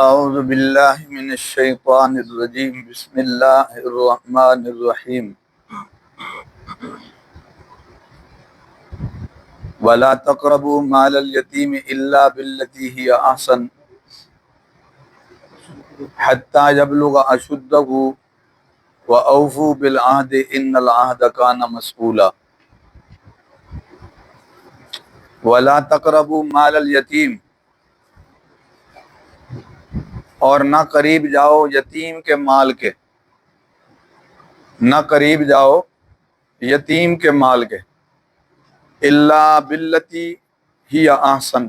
اعوذ باللہ من الشیطان الرجیم بسم اللہ الرحمن الرحیم ولا تقربوا مال الیتیم الا بالتی ہی احسن حتی یبلغ اشدہ واوفوا بالعہد ان العہد کان مسئولا ولا تقربوا مال الیتیم، اور نہ قریب جاؤ یتیم کے مال کے، نہ قریب جاؤ یتیم کے مال کے، الا باللتی ہی احسن،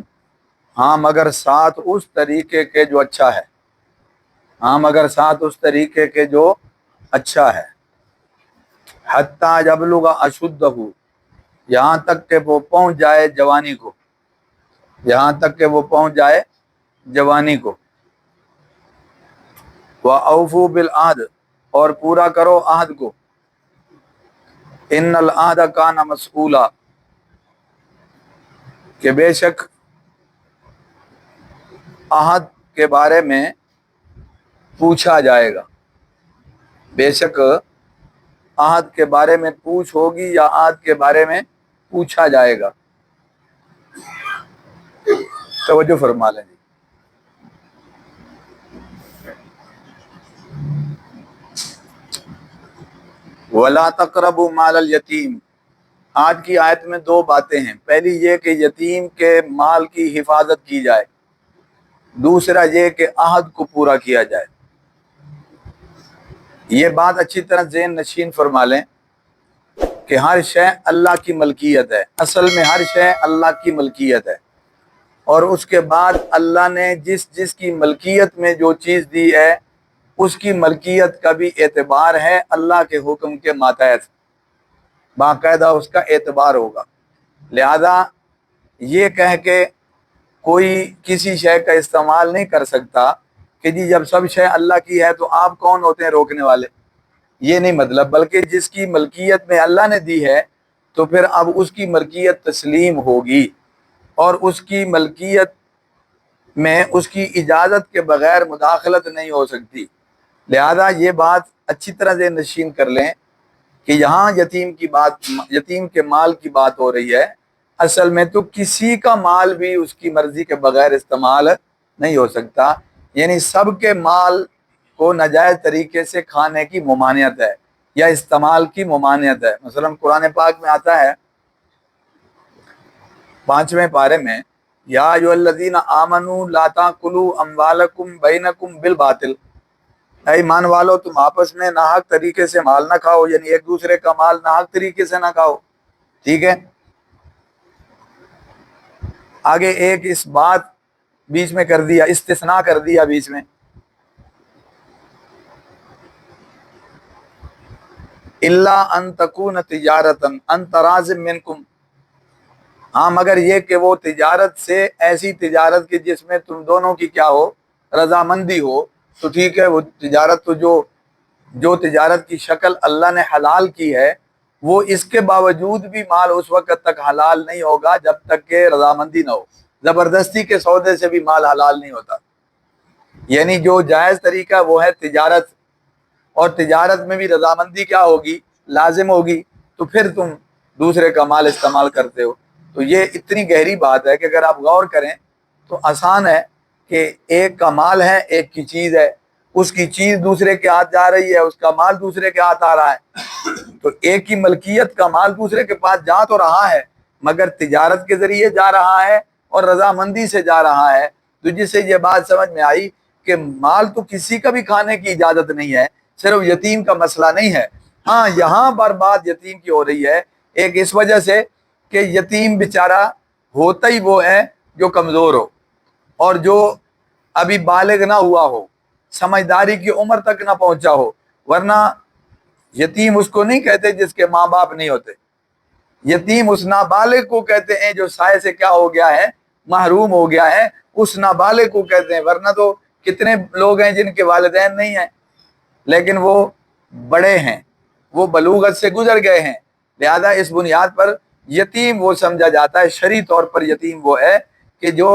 ہاں مگر ساتھ اس طریقے کے جو اچھا ہے، ہاں مگر ساتھ اس طریقے کے جو اچھا ہے، حتی یبلغ اشدہ، یہاں تک کہ وہ پہنچ جائے جوانی کو، یہاں تک کہ وہ پہنچ جائے جوانی کو، وَأَوْفُوا بِالْعَهْدِ، اور پورا کرو عہد کو، ان العہد کان مسئولا، کہ بے شک عہد کے بارے میں پوچھا جائے گا، بے شک عہد کے بارے میں پوچھ ہوگی یا عہد کے بارے میں پوچھا جائے گا۔ توجہ فرما لیں جی۔ وَلَا تَقْرَبُوا مَالَ الْيَتِيمِ، آج کی آیت میں دو باتیں ہیں، پہلی یہ کہ یتیم کے مال کی حفاظت کی جائے، دوسرا یہ کہ عہد کو پورا کیا جائے۔ یہ بات اچھی طرح ذہن نشین فرما لیں کہ ہر شے اللہ کی ملکیت ہے، اصل میں ہر شے اللہ کی ملکیت ہے، اور اس کے بعد اللہ نے جس کی ملکیت میں جو چیز دی ہے اس کی ملکیت کا بھی اعتبار ہے، اللہ کے حکم کے ماتحت باقاعدہ اس کا اعتبار ہوگا۔ لہذا یہ کہہ کے کوئی کسی شے کا استعمال نہیں کر سکتا کہ جی جب سب شے اللہ کی ہے تو آپ کون ہوتے ہیں روکنے والے، یہ نہیں مطلب، بلکہ جس کی ملکیت میں اللہ نے دی ہے تو پھر اب اس کی ملکیت تسلیم ہوگی، اور اس کی ملکیت میں اس کی اجازت کے بغیر مداخلت نہیں ہو سکتی۔ لہذا یہ بات اچھی طرح سے نشین کر لیں کہ یہاں یتیم کی بات، یتیم کے مال کی بات ہو رہی ہے، اصل میں تو کسی کا مال بھی اس کی مرضی کے بغیر استعمال نہیں ہو سکتا، یعنی سب کے مال کو ناجائز طریقے سے کھانے کی ممانعت ہے یا استعمال کی ممانعت ہے۔ مثلا قرآن پاک میں آتا ہے 5ویں پارے میں، یا ایھا الذین آمنوا لا تاکلوا اموالکم بینکم بالباطل، اے ایمان والو تم آپس میں ناحق طریقے سے مال نہ کھاؤ، یعنی ایک دوسرے کا مال ناحق طریقے سے نہ کھاؤ، ٹھیک ہے۔ آگے ایک اس بات بیچ میں کر دیا، استثناء کر دیا بیچ میں، الا ان تکون تجارتا عن تراض منکم، ہاں مگر یہ کہ وہ تجارت سے ایسی تجارت کی جس میں تم دونوں کی کیا ہو، رضامندی ہو، تو ٹھیک ہے۔ وہ تجارت تو جو تجارت کی شکل اللہ نے حلال کی ہے، وہ اس کے باوجود بھی مال اس وقت تک حلال نہیں ہوگا جب تک کہ رضامندی نہ ہو، زبردستی کے سودے سے بھی مال حلال نہیں ہوتا، یعنی جو جائز طریقہ وہ ہے تجارت، اور تجارت میں بھی رضامندی کیا ہوگی، لازم ہوگی، تو پھر تم دوسرے کا مال استعمال کرتے ہو۔ تو یہ اتنی گہری بات ہے کہ اگر آپ غور کریں تو آسان ہے کہ ایک کا مال ہے، ایک کی چیز ہے، اس کی چیز دوسرے کے ہاتھ جا رہی ہے، اس کا مال دوسرے کے ہاتھ آ رہا ہے، تو ایک کی ملکیت کا مال دوسرے کے پاس جا تو رہا ہے مگر تجارت کے ذریعے جا رہا ہے اور رضامندی سے جا رہا ہے۔ تو جس سے یہ بات سمجھ میں آئی کہ مال تو کسی کا بھی کھانے کی اجازت نہیں ہے، صرف یتیم کا مسئلہ نہیں ہے۔ ہاں یہاں پر بات یتیم کی ہو رہی ہے ایک اس وجہ سے کہ یتیم بیچارہ ہوتا ہی وہ ہے جو کمزور ہو، اور جو ابھی بالغ نہ ہوا ہو، سمجھداری کی عمر تک نہ پہنچا ہو، ورنہ یتیم اس کو نہیں کہتے جس کے ماں باپ نہیں ہوتے، یتیم اس نابالغ کو کہتے ہیں جو سائے سے کیا ہو گیا ہے، محروم ہو گیا ہے، اس نابالغ کو کہتے ہیں۔ ورنہ تو کتنے لوگ ہیں جن کے والدین نہیں ہیں لیکن وہ بڑے ہیں، وہ بلوغت سے گزر گئے ہیں، لہذا اس بنیاد پر یتیم وہ سمجھا جاتا ہے۔ شرعی طور پر یتیم وہ ہے کہ جو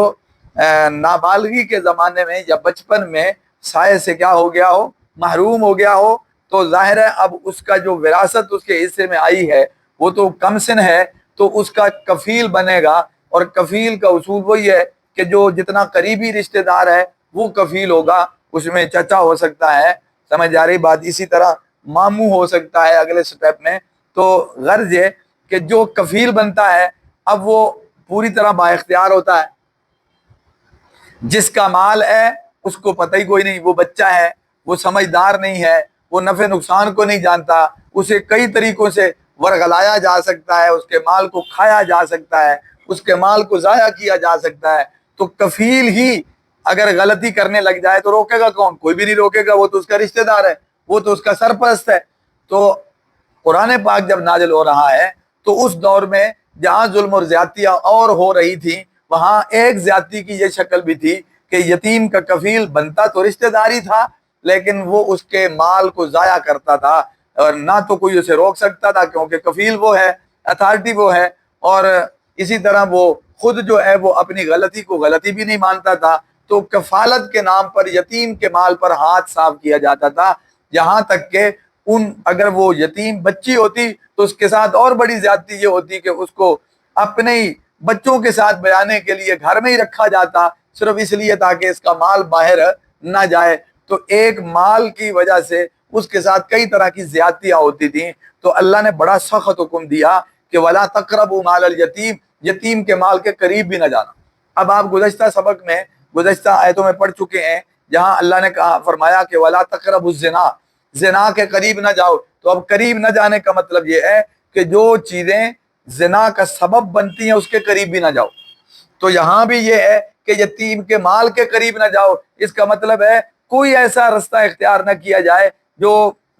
نابالغی کے زمانے میں یا بچپن میں سائے سے کیا ہو گیا ہو، محروم ہو گیا ہو، تو ظاہر ہے اب اس کا جو وراثت اس کے حصے میں آئی ہے وہ تو کم سن ہے، تو اس کا کفیل بنے گا، اور کفیل کا اصول وہی ہے کہ جو جتنا قریبی رشتہ دار ہے وہ کفیل ہوگا، اس میں چچا ہو سکتا ہے، سمجھ جا رہی بات، اسی طرح ماموں ہو سکتا ہے اگلے سٹیپ میں۔ تو غرض یہ کہ جو کفیل بنتا ہے اب وہ پوری طرح با اختیار ہوتا ہے، جس کا مال ہے اس کو پتہ ہی کوئی نہیں، وہ بچہ ہے، وہ سمجھدار نہیں ہے، وہ نفع نقصان کو نہیں جانتا، اسے کئی طریقوں سے ورغلایا جا سکتا ہے، اس کے مال کو کھایا جا سکتا ہے، اس کے مال کو ضائع کیا جا سکتا ہے۔ تو کفیل ہی اگر غلطی کرنے لگ جائے تو روکے گا کون؟ کوئی بھی نہیں روکے گا، وہ تو اس کا رشتہ دار ہے، وہ تو اس کا سرپرست ہے۔ تو قرآن پاک جب نازل ہو رہا ہے تو اس دور میں جہاں ظلم اور زیادتیاں اور ہو رہی تھیں، وہاں ایک زیادتی کی یہ شکل بھی تھی کہ یتیم کا کفیل بنتا تو رشتہ داری تھا، لیکن وہ اس کے مال کو ضائع کرتا تھا، اور نہ تو کوئی اسے روک سکتا تھا کیونکہ کفیل وہ ہے، اتھارٹی وہ ہے، اور اسی طرح وہ خود جو ہے وہ اپنی غلطی کو غلطی بھی نہیں مانتا تھا۔ تو کفالت کے نام پر یتیم کے مال پر ہاتھ صاف کیا جاتا تھا، یہاں تک کہ اگر وہ یتیم بچی ہوتی تو اس کے ساتھ اور بڑی زیادتی یہ ہوتی کہ اس کو اپنے ہی بچوں کے ساتھ بیانے کے لیے گھر میں ہی رکھا جاتا، صرف اس لیے تاکہ اس کا مال باہر نہ جائے۔ تو ایک مال کی وجہ سے اس کے ساتھ کئی طرح کی زیادتیاں ہوتی تھیں، تو اللہ نے بڑا سخت حکم دیا کہ وَلَا تَقْرَبُوا مَالَ الْيَتِيمِ، یتیم کے مال کے قریب بھی نہ جانا۔ اب آپ گزشتہ سبق میں، گزشتہ آیتوں میں پڑھ چکے ہیں جہاں اللہ نے کہا، فرمایا کہ وَلَا تَقْرَبُوا الزِّنَا، زنا کے قریب نہ جاؤ۔ تو اب قریب نہ جانے کا مطلب یہ ہے کہ جو چیزیں زنا کا سبب بنتی ہیں اس کے قریب بھی نہ جاؤ۔ تو یہاں بھی یہ ہے کہ یتیم کے مال کے قریب نہ جاؤ، اس کا مطلب ہے کوئی ایسا رستہ اختیار نہ کیا جائے جو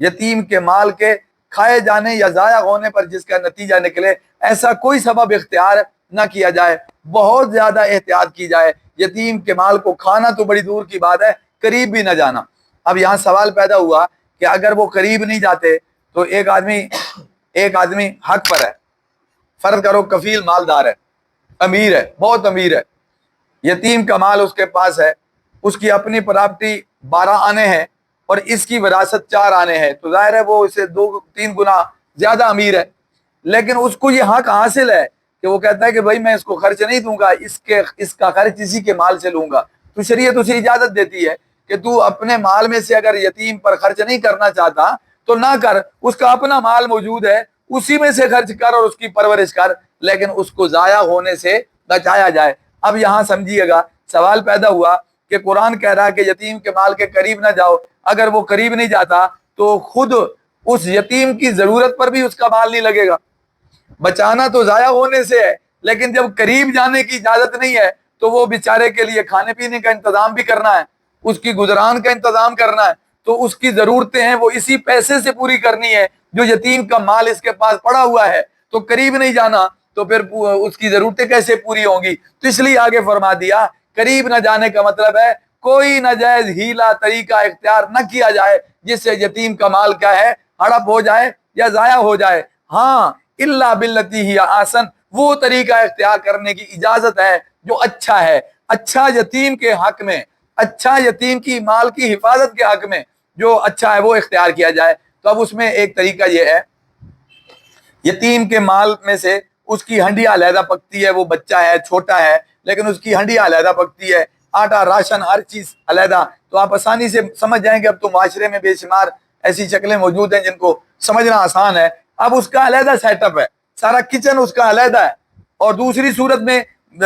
یتیم کے مال کے کھائے جانے یا ضائع ہونے پر جس کا نتیجہ نکلے، ایسا کوئی سبب اختیار نہ کیا جائے، بہت زیادہ احتیاط کی جائے۔ یتیم کے مال کو کھانا تو بڑی دور کی بات ہے، قریب بھی نہ جانا۔ اب یہاں سوال پیدا ہوا کہ اگر وہ قریب نہیں جاتے تو ایک آدمی حق پر ہے، فرض کرو کفیل مالدار ہے، امیر ہے، بہت امیر ہے، یتیم کا مال اس کے پاس ہے، اس کی اپنی پراپرٹی 12 آنے ہیں اور اس کی وراثت 4 آنے ہیں، تو ظاہر ہے وہ اسے 2-3 گنا زیادہ امیر ہے، لیکن اس کو یہ حق حاصل ہے کہ وہ کہتا ہے کہ بھائی میں اس کو خرچ نہیں دوں گا، اس کا خرچ اسی کے مال سے لوں گا۔ تو شریعت اسے اجازت دیتی ہے کہ تو اپنے مال میں سے اگر یتیم پر خرچ نہیں کرنا چاہتا تو نہ کر، اس کا اپنا مال موجود ہے، اسی میں سے خرچ کر اور اس کی پرورش کر، لیکن اس کو ضائع ہونے سے بچایا جائے۔ اب یہاں سمجھیے گا، سوال پیدا ہوا کہ قرآن کہہ رہا ہے کہ یتیم کے مال کے قریب نہ جاؤ، اگر وہ قریب نہیں جاتا تو خود اس یتیم کی ضرورت پر بھی اس کا مال نہیں لگے گا۔ بچانا تو ضائع ہونے سے ہے، لیکن جب قریب جانے کی اجازت نہیں ہے تو وہ بیچارے کے لیے کھانے پینے کا انتظام بھی کرنا ہے، اس کی گزران کا انتظام کرنا ہے، تو اس کی ضرورتیں ہیں وہ اسی پیسے سے پوری کرنی ہے جو یتیم کا مال اس کے پاس پڑا ہوا ہے۔ تو قریب نہیں جانا تو پھر اس کی ضرورتیں کیسے پوری ہوں گی؟ تو اس لیے آگے فرما دیا قریب نہ جانے کا مطلب ہے کوئی ناجائز ہیلا طریقہ اختیار نہ کیا جائے جس سے یتیم کا مال کیا ہے، ہڑپ ہو جائے یا ضائع ہو جائے۔ ہاں الا باللتی ہی احسن، وہ طریقہ اختیار کرنے کی اجازت ہے جو اچھا ہے، اچھا یتیم کے حق میں، اچھا یتیم کی مال کی حفاظت کے حق میں جو اچھا ہے وہ اختیار کیا جائے۔ تو اب اس میں ایک طریقہ یہ ہے، یتیم کے مال میں سے اس کی ہنڈیاں علیحدہ پکتی ہے، وہ بچہ ہے، چھوٹا ہے، لیکن اس کی ہنڈیاں علیحدہ پکتی ہے، آٹا، راشن، ہر چیز علیحدہ۔ تو آپ آسانی سے سمجھ جائیں گے، اب تو معاشرے میں بے شمار ایسی شکلیں موجود ہیں جن کو سمجھنا آسان ہے۔ اب اس کا علیحدہ سیٹ اپ ہے، سارا کچن اس کا علیحدہ ہے، اور دوسری صورت میں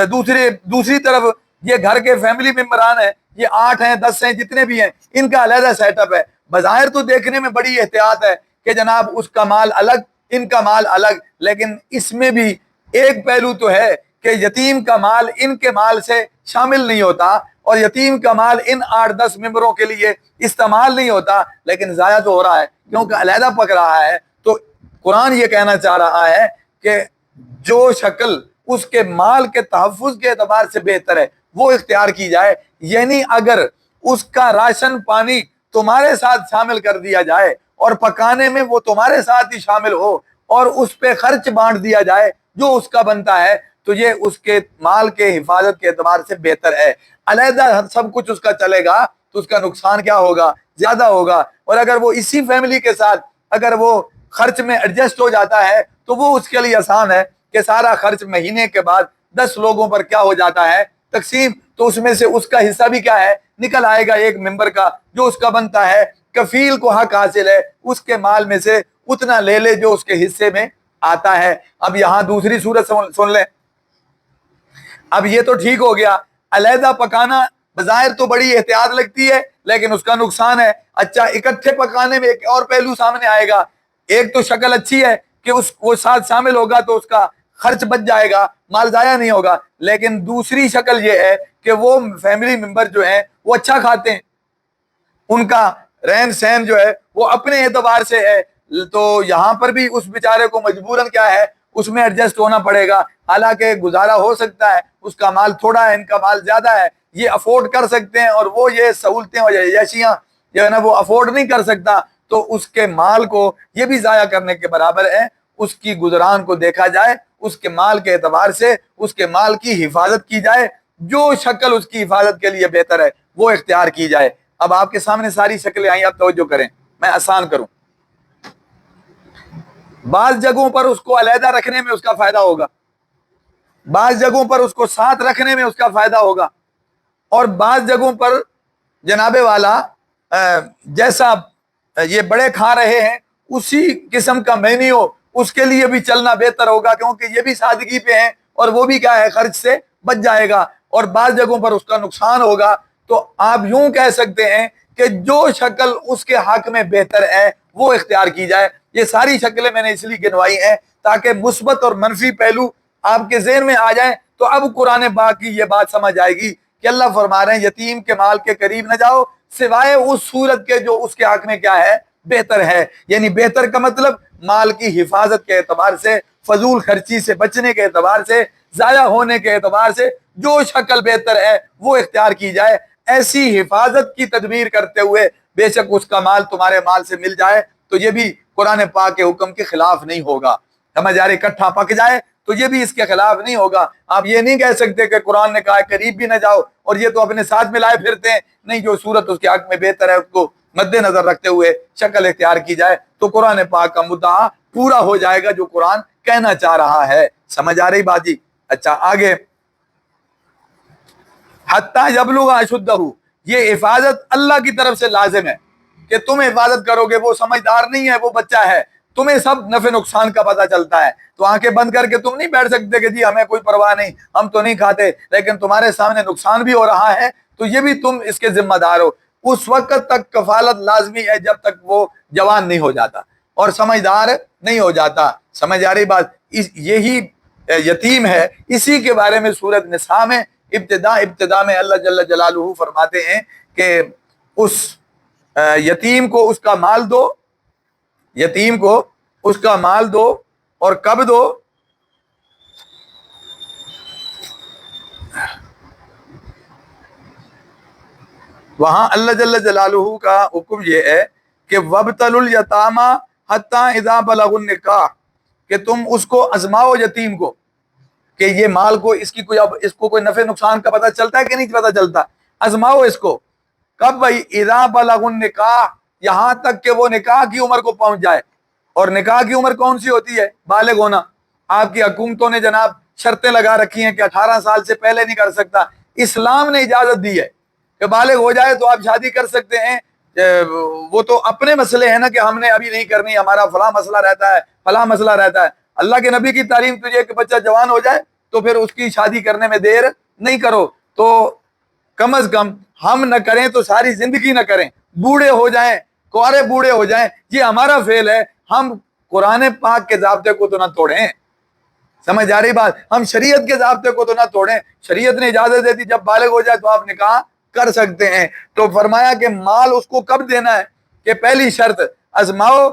دوسری طرف یہ گھر کے فیملی ممبران ہیں، یہ 8 ہیں، 10 ہیں، جتنے بھی ہیں، ان کا علیحدہ سیٹ اپ ہے۔ بظاہر تو دیکھنے میں بڑی احتیاط ہے کہ جناب اس کا مال الگ، ان کا مال الگ، لیکن اس میں بھی ایک پہلو تو ہے کہ یتیم کا مال ان کے مال سے شامل نہیں ہوتا، اور یتیم کا مال ان 8-10 ممبروں کے لیے استعمال نہیں ہوتا، لیکن ضائع تو ہو رہا ہے کیونکہ علیحدہ پک رہا ہے۔ تو قرآن یہ کہنا چاہ رہا ہے کہ جو شکل اس کے مال کے تحفظ کے اعتبار سے بہتر ہے وہ اختیار کی جائے، یعنی اگر اس کا راشن پانی تمہارے ساتھ شامل کر دیا جائے اور پکانے میں وہ تمہارے ساتھ ہی شامل ہو اور اس پہ خرچ بانٹ دیا جائے جو اس کا بنتا ہے، یہ اس کے مال کے حفاظت کے اعتبار سے بہتر ہے. علیحدہ سب کچھ اس کا چلے گا تو اس کا نقصان کیا ہوگا؟ زیادہ ہوگا. اور اگر وہ اسی فیملی کے ساتھ اگر وہ خرچ میں ایڈجسٹ ہو جاتا ہے تو وہ اس کے لیے آسان ہے کہ سارا خرچ مہینے کے بعد 10 لوگوں پر کیا ہو جاتا ہے؟ تقسیم. تو اس میں سے اس کا حصہ بھی کیا ہے؟ نکل آئے گا ایک ممبر کا جو اس کا بنتا ہے. کفیل کو حق حاصل ہے اس کے مال میں سے اتنا لے لے جو اس کے حصے میں آتا ہے. اب یہاں دوسری صورت سن لیں. اب یہ تو ٹھیک ہو گیا, علیحدہ پکانا بظاہر تو بڑی احتیاط لگتی ہے لیکن اس کا نقصان ہے. اچھا, اکٹھے پکانے میں ایک اور پہلو سامنے آئے گا. ایک تو شکل اچھی ہے کہ وہ ساتھ شامل ہوگا تو اس کا خرچ بچ جائے گا, مال ضائع نہیں ہوگا. لیکن دوسری شکل یہ ہے کہ وہ فیملی ممبر جو ہیں وہ اچھا کھاتے ہیں, ان کا رہن سہن جو ہے وہ اپنے اعتبار سے ہے, تو یہاں پر بھی اس بیچارے کو مجبوراً کیا ہے اس میں ایڈجسٹ ہونا پڑے گا. حالانکہ گزارا ہو سکتا ہے, اس کا مال تھوڑا ہے, ان کا مال زیادہ ہے, یہ افورڈ کر سکتے ہیں, اور وہ یہ سہولتیں اور عیاشیاں جو ہے نا وہ افورڈ نہیں کر سکتا, تو اس کے مال کو یہ بھی ضائع کرنے کے برابر ہے. اس کی گزران کو دیکھا جائے, اس کے مال کے اعتبار سے اس کے مال کی حفاظت کی جائے, جو شکل اس کی حفاظت کے لیے بہتر ہے وہ اختیار کی جائے. اب آپ کے سامنے ساری شکلیں آئیں, آپ توجہ کریں, میں آسان کروں. بعض جگہوں پر اس کو علیحدہ رکھنے میں اس کا فائدہ ہوگا, بعض جگہوں پر اس کو ساتھ رکھنے میں اس کا فائدہ ہوگا, اور بعض جگہوں پر جناب والا جیسا یہ بڑے کھا رہے ہیں اسی قسم کا مینیو اس کے لیے بھی چلنا بہتر ہوگا, کیونکہ یہ بھی سادگی پہ ہیں اور وہ بھی کیا ہے خرچ سے بچ جائے گا. اور بعض جگہوں پر اس کا نقصان ہوگا. تو آپ یوں کہہ سکتے ہیں کہ جو شکل اس کے حق میں بہتر ہے وہ اختیار کی جائے. یہ ساری شکلیں میں نے اس لیے گنوائی ہیں تاکہ مثبت اور منفی پہلو آپ کے ذہن میں آ جائیں. تو اب قرآن پاک کی یہ بات سمجھ آئے گی کہ اللہ فرما رہے ہیں یتیم کے مال کے قریب نہ جاؤ سوائے اس صورت کے جو اس کے حق میں کیا ہے بہتر ہے. یعنی بہتر کا مطلب مال کی حفاظت کے اعتبار سے, فضول خرچی سے بچنے کے اعتبار سے, ضائع ہونے کے اعتبار سے جو شکل بہتر ہے وہ اختیار کی جائے. ایسی حفاظت کی تدبیر کرتے ہوئے بے شک اس کا مال تمہارے مال سے مل جائے تو یہ بھی قرآن پاک کے حکم کے خلاف نہیں ہوگا. سمجھ آ رہی, اکٹھا پک جائے تو یہ بھی اس کے خلاف نہیں ہوگا. آپ یہ نہیں کہہ سکتے کہ قرآن نے کہا قریب بھی نہ جاؤ اور یہ تو اپنے ساتھ ملائے پھرتے ہیں. نہیں, جو صورت اس کے حق میں بہتر ہے اس کو مد نظر رکھتے ہوئے شکل اختیار کی جائے تو قرآن پاک کا مدعا پورا ہو جائے گا جو قرآن کہنا چاہ رہا ہے. سمجھ آ رہی بات جی؟ اچھا آگے, حتیٰ یبلغ اشدہ, یہ حفاظت اللہ کی طرف سے لازم ہے کہ تم حفاظت کرو گے. وہ سمجھدار نہیں ہے, وہ بچہ ہے, تمہیں سب نفع نقصان کا پتہ چلتا ہے. تو آنکھیں بند کر کے تم نہیں بیٹھ سکتے کہ جی ہمیں کوئی پرواہ نہیں, ہم تو نہیں کھاتے, لیکن تمہارے سامنے نقصان بھی ہو رہا ہے تو یہ بھی تم اس کے ذمہ دار ہو. اس وقت تک کفالت لازمی ہے جب تک وہ جوان نہیں ہو جاتا اور سمجھدار نہیں ہو جاتا. سمجھ آ رہی بات؟ یہی یتیم ہے, اسی کے بارے میں سورۃ نساء میں ابتدا میں اللہ جل جلالہ فرماتے ہیں کہ اس یتیم کو اس کا مال دو, یتیم کو اس کا مال دو, اور کب دو؟ وہاں اللہ جل جلالہ کا حکم یہ ہے کہ وَابْتَلُوا الْيَتَامَى حَتَّى إِذَا بَلَغُوا النِّكَاحَ, کہ تم اس کو آزماؤ یتیم کو کہ یہ مال کو اس کی کوئی اب اس کو کوئی نفع نقصان کا پتہ چلتا ہے کہ نہیں پتہ چلتا. آزماؤ اس کو کب بھائی؟ اذا بلغوا النکاح, یہاں تک کہ وہ نکاح کی عمر کو پہنچ جائے. اور نکاح کی عمر کون سی ہوتی ہے؟ بالغ ہونا. آپ کی حکومتوں نے جناب شرطیں لگا رکھی ہیں کہ 18 سال سے پہلے نہیں کر سکتا. اسلام نے اجازت دی ہے کہ بالغ ہو جائے تو آپ شادی کر سکتے ہیں. وہ تو اپنے مسئلے ہیں نا کہ ہم نے ابھی نہیں کرنی, ہمارا فلاں مسئلہ رہتا ہے, فلاں مسئلہ رہتا ہے. اللہ کے نبی کی تعلیم تجھے کہ بچہ جوان ہو جائے تو پھر اس کی شادی کرنے میں دیر نہیں کرو. تو کم از کم ہم نہ کریں تو ساری زندگی نہ کریں, بوڑھے ہو جائیں, کوارے بوڑھے ہو جائیں, یہ ہمارا فعل ہے. ہم قرآن پاک کے ضابطے کو تو نہ توڑیں. سمجھ آ رہی بات؟ ہم شریعت کے ضابطے کو تو نہ توڑیں. شریعت نے اجازت دیتی جب بالغ ہو جائے تو آپ نکاح کر سکتے ہیں. تو فرمایا کہ مال اس کو کب دینا ہے کہ پہلی شرط آزماؤ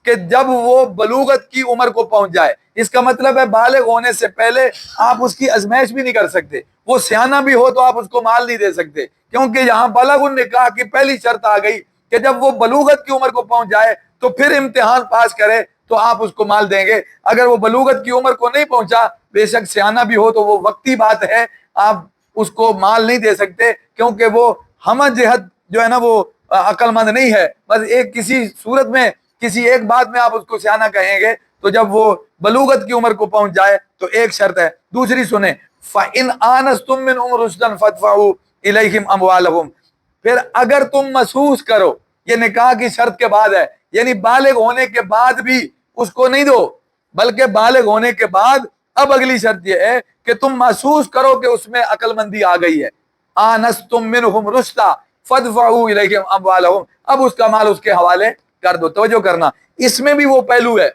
کہ جب وہ بلوغت کی عمر کو پہنچ جائے. اس کا مطلب ہے بالغ ہونے سے پہلے آپ اس کی ازمائش بھی نہیں کر سکتے. وہ سیانہ بھی ہو تو آپ اس کو مال نہیں دے سکتے, کیونکہ یہاں بلغ النکاح کی پہلی شرط آ گئی کہ جب وہ بلوغت کی عمر کو پہنچ جائے تو پھر امتحان پاس کرے تو آپ اس کو مال دیں گے. اگر وہ بلوغت کی عمر کو نہیں پہنچا بے شک سیانا بھی ہو تو وہ وقتی بات ہے, آپ اس کو مال نہیں دے سکتے, کیونکہ وہ ہمہ جہت جو ہے نا وہ عقل مند نہیں ہے. بس ایک کسی صورت میں کسی ایک بات میں آپ اس کو سیانا کہیں گے, تو جب وہ بلوغت کی عمر کو پہنچ جائے تو ایک شرط ہے. دوسری سنیں, فَإِنْ آنَسْتُم مِّنْهُمْ رُشْدًا فَادْفَعُوا إِلَيْهِمْ أَمْوَالَهُمْ, پھر اگر تم محسوس کرو, یہ نکاح کی شرط کے بعد ہے, یعنی بالغ ہونے کے بعد بھی اس کو نہیں دو, بلکہ بالغ ہونے کے بعد اب اگلی شرط یہ ہے کہ تم محسوس کرو کہ اس میں عقل مندی آ گئی ہے. آنستم منہم رشدا فادفعوا الیہم اموالہم, اب اس کا مال اس کے حوالے کر دو. توجہ کرنا, اس میں بھی وہ پہلو ہے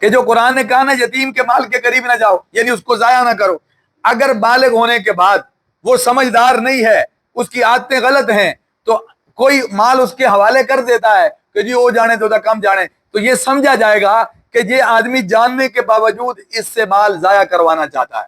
کہ جو قرآن نے کہا نا یتیم کے مال کے قریب نہ جاؤ, یعنی اس کو ضائع نہ کرو. اگر بالغ ہونے کے بعد وہ سمجھدار نہیں ہے, اس کی عادتیں غلط ہیں, تو کوئی مال اس کے حوالے کر دیتا ہے کہ جی وہ جانے تو کم جانے, تو یہ سمجھا جائے گا کہ یہ آدمی جاننے کے باوجود اس سے مال ضائع کروانا چاہتا ہے.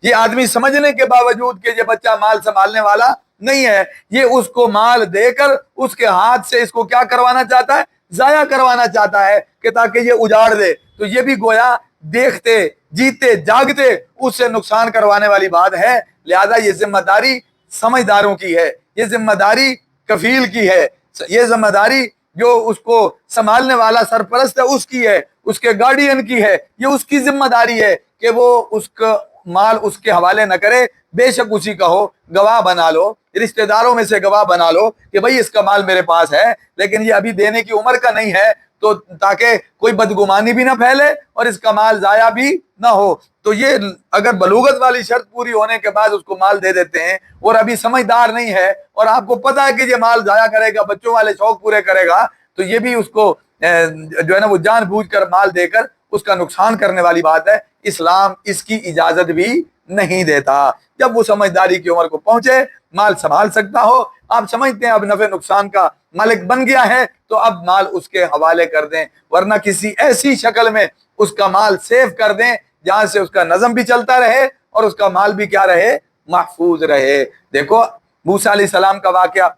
یہ آدمی سمجھنے کے باوجود کہ یہ بچہ مال سنبھالنے والا نہیں ہے, یہ اس کو مال دے کر اس کے ہاتھ سے اس کو کیا کروانا چاہتا ہے, ضائع کروانا چاہتا ہے, کہ تاکہ یہ اجاڑ دے. تو یہ بھی گویا دیکھتے جیتے جاگتے اس سے نقصان کروانے والی بات ہے. لہذا یہ ذمہ داری سمجھداروں کی ہے, یہ ذمہ داری کفیل کی ہے, یہ ذمہ داری جو اس کو سنبھالنے والا سرپرست ہے اس کی ہے, اس کے گارڈین کی ہے. یہ اس کی ذمہ داری ہے کہ وہ اس کا مال اس کے حوالے نہ کرے, بے شک اسی کا ہو, گواہ بنا لو, رشتہ داروں میں سے گواہ بنا لو کہ بھئی اس کا مال میرے پاس ہے, لیکن یہ ابھی دینے کی عمر کا نہیں ہے, تو تاکہ کوئی بدگمانی بھی نہ پھیلے اور اس کا مال ضائع بھی نہ ہو. تو یہ اگر بلوغت والی شرط پوری ہونے کے بعد اس کو مال دے دیتے ہیں اور ابھی سمجھدار نہیں ہے, اور آپ کو پتہ ہے کہ یہ مال ضائع کرے گا, بچوں والے شوق پورے کرے گا, تو یہ بھی اس کو جو ہے نا وہ جان بوجھ کر مال دے کر اس کا نقصان کرنے والی بات ہے. اسلام اس کی اجازت بھی نہیں دیتا. جب وہ سمجھداری کی عمر کو پہنچے, مال سنبھال سکتا ہو, آپ سمجھتے ہیں اب نفع نقصان کا مالک بن گیا ہے, تو اب مال اس کے حوالے کر دیں, ورنہ کسی ایسی شکل میں اس کا مال سیو کر دیں جہاں سے اس کا نظم بھی چلتا رہے اور اس کا مال بھی کیا رہے, محفوظ رہے. دیکھو موسیٰ علیہ السلام کا واقعہ,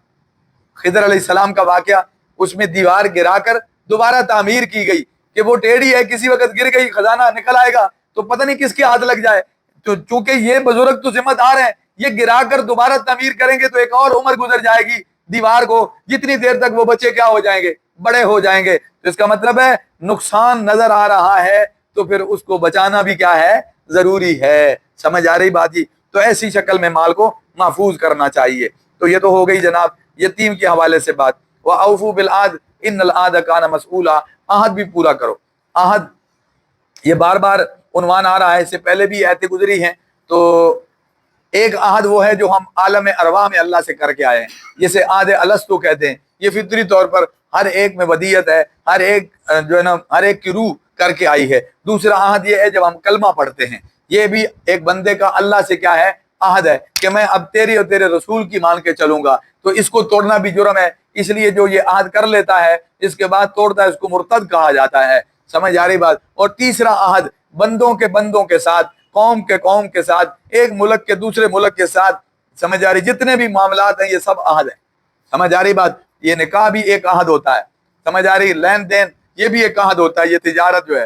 خضر علیہ السلام کا واقعہ, اس میں دیوار گرا کر دوبارہ تعمیر کی گئی کہ وہ ٹیڑھی ہے, کسی وقت گر گئی, خزانہ نکل آئے گا تو پتہ نہیں کس کے ہاتھ لگ جائے. تو چونکہ یہ بزرگ تو ذمہ دار ہیں, یہ گرا کر دوبارہ تعمیر کریں گے تو ایک اور عمر گزر جائے گی دیوار کو, جتنی دیر تک وہ بچے کیا ہو جائیں گے, بڑے ہو جائیں گے. تو اس کا مطلب ہے نقصان نظر آ رہا ہے تو پھر اس کو بچانا بھی کیا ہے, ضروری ہے. سمجھ آ رہی بات جی؟ تو ایسی شکل میں مال کو محفوظ کرنا چاہیے. تو یہ تو ہو گئی جناب یتیم کے حوالے سے بات. وَأَوْفُوا بِالْعَهْدِ إِنَّ الْعَهْدَ كَانَ مَسْئُولًا, عہد بھی پورا کرو. عہد یہ بار بار عنوان آ رہا ہے, اس سے پہلے بھی آیتیں گزری ہیں. تو ایک عہد وہ ہے جو ہم عالم ارواح میں اللہ سے کر کے آئے ہیں, جسے عہد الستو کہتے ہیں. یہ فطری طور پر ہر ایک میں ودیت ہے, ہر ایک جو ہے نا ہر ایک کی روح کر کے آئی ہے. دوسرا عہد یہ ہے جب ہم کلمہ پڑھتے ہیں, یہ بھی ایک بندے کا اللہ سے کیا ہے, عہد ہے کہ میں اب تیری اور تیرے رسول کی مان کے چلوں گا. تو اس کو توڑنا بھی جرم ہے, اس لیے جو یہ عہد کر لیتا ہے اس کے بعد توڑتا ہے اس کو مرتد کہا جاتا ہے. سمجھ آ رہی بات؟ اور تیسرا عہد بندوں کے ساتھ, قوم کے ساتھ, ایک ملک کے دوسرے ملک کے ساتھ. سمجھ آ رہی؟ جتنے بھی معاملات ہیں یہ سب عہد ہیں. سمجھ آ رہی بات؟ یہ نکاح بھی ایک عہد ہوتا ہے. سمجھ آ رہی؟ لین دین یہ بھی ایک عہد ہوتا ہے. یہ تجارت جو ہے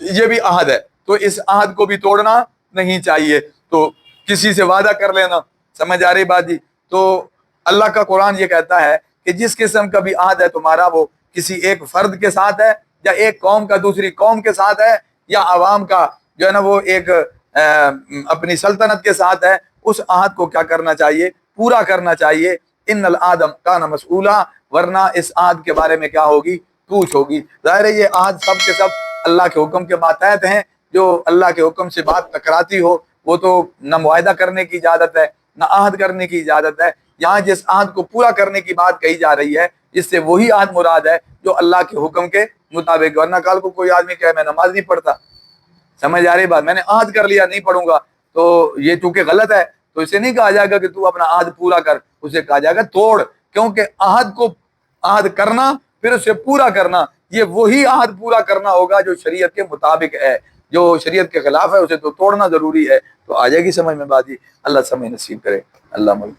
یہ بھی عہد ہے. تو اس عہد کو بھی توڑنا نہیں چاہیے. تو کسی سے وعدہ کر لینا. سمجھ آ رہی بات جی؟ تو اللہ کا قرآن یہ کہتا ہے کہ جس قسم کا بھی عہد ہے تمہارا وہ کسی ایک فرد کے ساتھ ہے, یا ایک قوم کا دوسری قوم کے ساتھ ہے, یا عوام کا جو ہے نا وہ ایک اپنی سلطنت کے ساتھ ہے, اس عہد کو کیا کرنا چاہیے, پورا کرنا چاہیے. ان العہد کان مسئولا, ورنہ اس عہد کے بارے میں کیا ہوگی, پوچھ ہوگی. ظاہر ہے یہ عہد سب کے سب اللہ کے حکم کے ماتحت ہیں. جو اللہ کے حکم سے بات ٹکراتی ہو وہ تو نہ معاہدہ کرنے کی اجازت ہے نہ عہد کرنے کی اجازت ہے. یہاں جس عہد کو پورا کرنے کی بات کہی جا رہی ہے اس سے وہی عہد مراد ہے جو اللہ کے حکم کے مطابق. ورنہ کل کو کوئی آدمی کہے میں نماز نہیں پڑھتا, سمجھ آ رہی بات, میں نے عہد کر لیا نہیں پڑھوں گا, تو یہ چونکہ غلط ہے تو اسے نہیں کہا جائے گا کہ تو اپنا عہد پورا کر, اسے کہا جائے گا توڑ. کیونکہ عہد کرنا پھر اسے پورا کرنا, یہ وہی عہد پورا کرنا ہوگا جو شریعت کے مطابق ہے. جو شریعت کے خلاف ہے اسے تو توڑنا ضروری ہے. تو آ جائے گی سمجھ میں بات جی. اللہ سمجھ نصیب کرے. اللہ ملک.